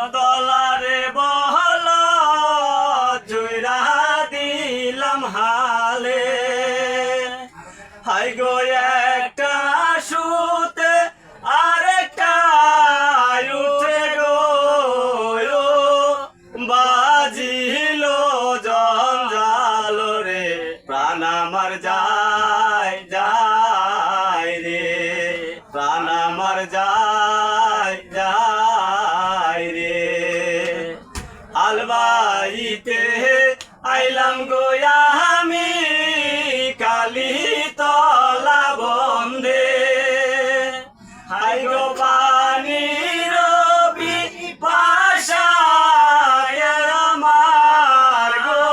দলারে বহল জুইরা দিলাম হালে হাই গো একটা সুতে আরেকটা উঠে গো বাজিল জঞ্জাল রে প্রাণ আমার যায় যায় রে প্রাণ আমার যায় যায় রে হালবাইতে আইলাম গোয়া আমি কালি তলা বন্ধে হাই গো পানি রবি পাশায় আমার গো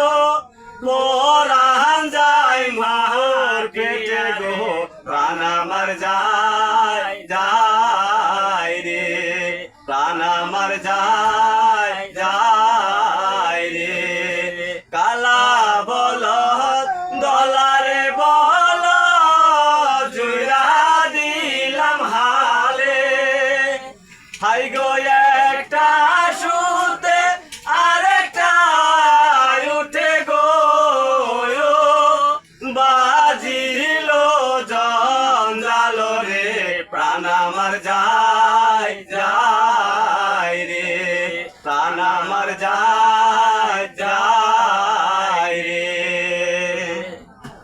পরাণ যায় মার পেটে গো প্রাণ আমার যায় যায় রে প্রাণ আমার যায় যায় রে কালা বল দলারে বল জুড়া দিলাম হালে হাই গো একটা সুতে আরেকটা উঠে গো বাজিল জঞ্জাল রে প্রাণ আমার যায় যায়